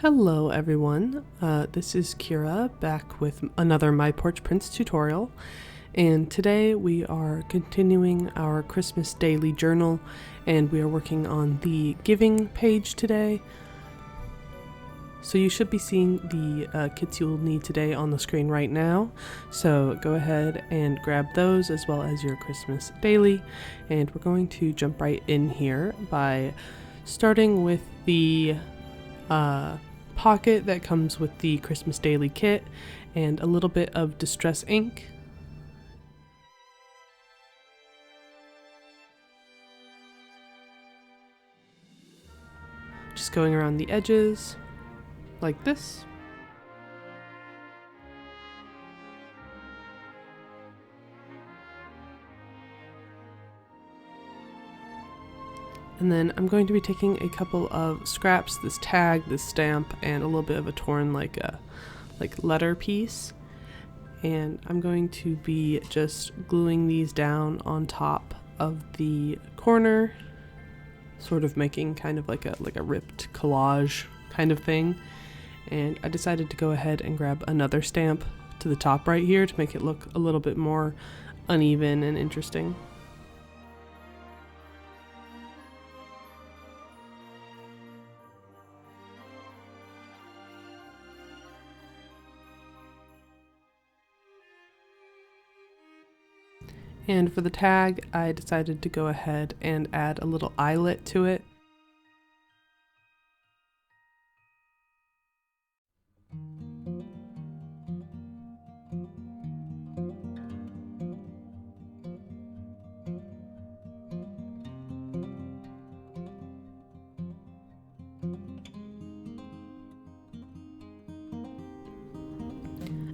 Hello everyone, this is Kyra back with another My Porch Prints tutorial, and today we are continuing our Christmas daily journal, and we are working on the giving page today. So you should be seeing the kits you will need today on the screen right now, so go ahead and grab those as well as your Christmas daily, and we're going to jump right in here by starting with the pocket that comes with the Christmas daily kit and a little bit of distress ink. Just going around the edges like this. And then I'm going to be taking a couple of scraps, this tag, this stamp, and a little bit of a torn like letter piece. And I'm going to be just gluing these down on top of the corner, sort of making kind of like a ripped collage kind of thing. And I decided to go ahead and grab another stamp to the top right here to make it look a little bit more uneven and interesting. And for the tag, I decided to go ahead and add a little eyelet to it.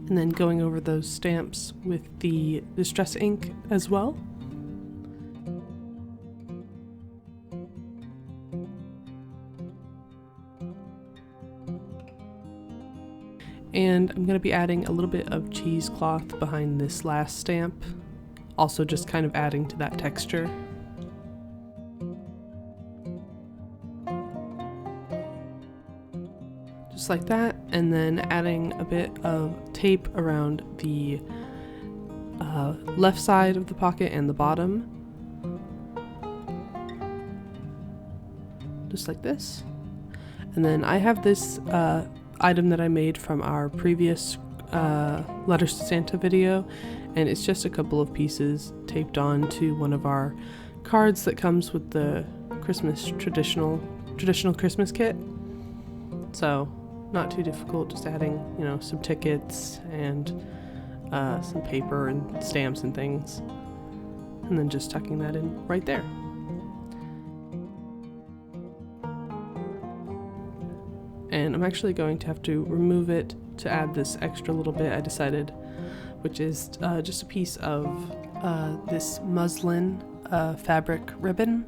And then going over those stamps with the distress ink as well. And I'm going to be adding a little bit of cheesecloth behind this last stamp, also just kind of adding to that texture. Just like that, and then adding a bit of tape around the left side of the pocket and the bottom. Just like this. And then I have this item that I made from our previous Letters to Santa video, and it's just a couple of pieces taped on to one of our cards that comes with the Christmas traditional Christmas kit. So not too difficult, just adding, you know, some tickets and some paper and stamps and things, and then just tucking that in right there. And I'm actually going to have to remove it to add this extra little bit I decided, which is just a piece of this muslin fabric ribbon.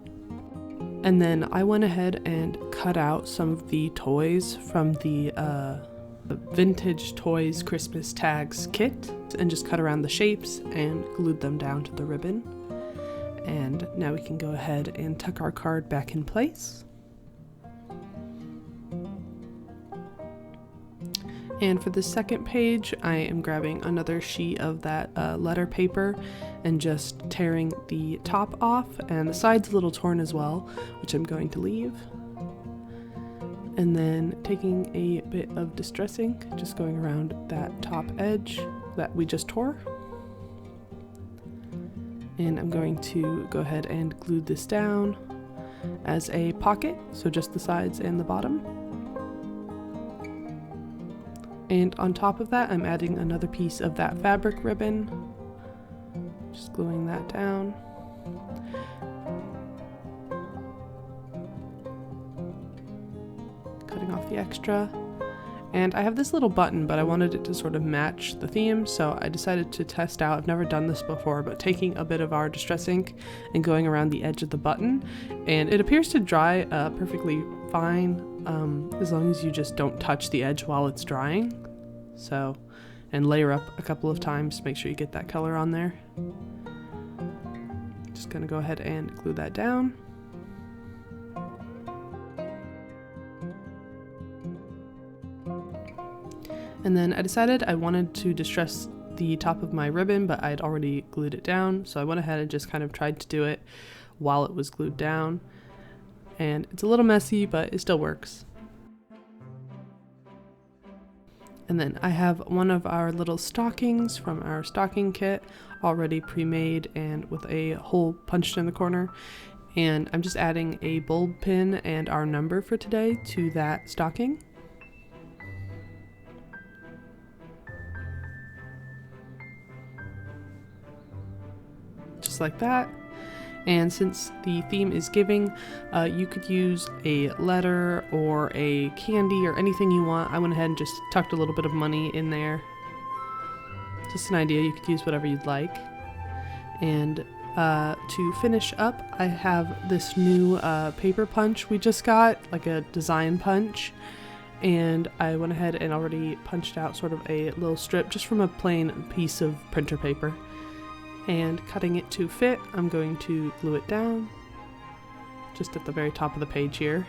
And then I went ahead and cut out some of the toys from the Vintage Toys Christmas Tags kit and just cut around the shapes and glued them down to the ribbon. And now we can go ahead and tuck our card back in place. And for the second page, I am grabbing another sheet of that letter paper and just tearing the top off, and the side's a little torn as well, which I'm going to leave. And then taking a bit of distress ink, just going around that top edge that we just tore. And I'm going to go ahead and glue this down as a pocket, so just the sides and the bottom. And on top of that, I'm adding another piece of that fabric ribbon, just gluing that down. Cutting off the extra. And I have this little button, but I wanted it to sort of match the theme, so I decided to test out, I've never done this before, but taking a bit of our distress ink and going around the edge of the button, and it appears to dry perfectly fine, as long as you just don't touch the edge while it's drying. So, and layer up a couple of times to make sure you get that color on there. Just gonna go ahead and glue that down. And then I decided I wanted to distress the top of my ribbon, but I had already glued it down, so I went ahead and just kind of tried to do it while it was glued down. And it's a little messy, but it still works. And then I have one of our little stockings from our stocking kit already pre-made and with a hole punched in the corner. And I'm just adding a bulb pin and our number for today to that stocking. Just like that. And since the theme is giving, you could use a letter or a candy or anything you want. I went ahead and just tucked a little bit of money in there. Just an idea, you could use whatever you'd like. And to finish up, I have this new paper punch we just got, like a design punch. And I went ahead and already punched out sort of a little strip just from a plain piece of printer paper. And cutting it to fit, I'm going to glue it down just at the very top of the page here.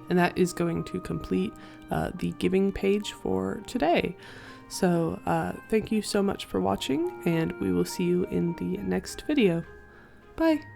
And that is going to complete the giving page for today. So thank you so much for watching, and we will see you in the next video. Bye!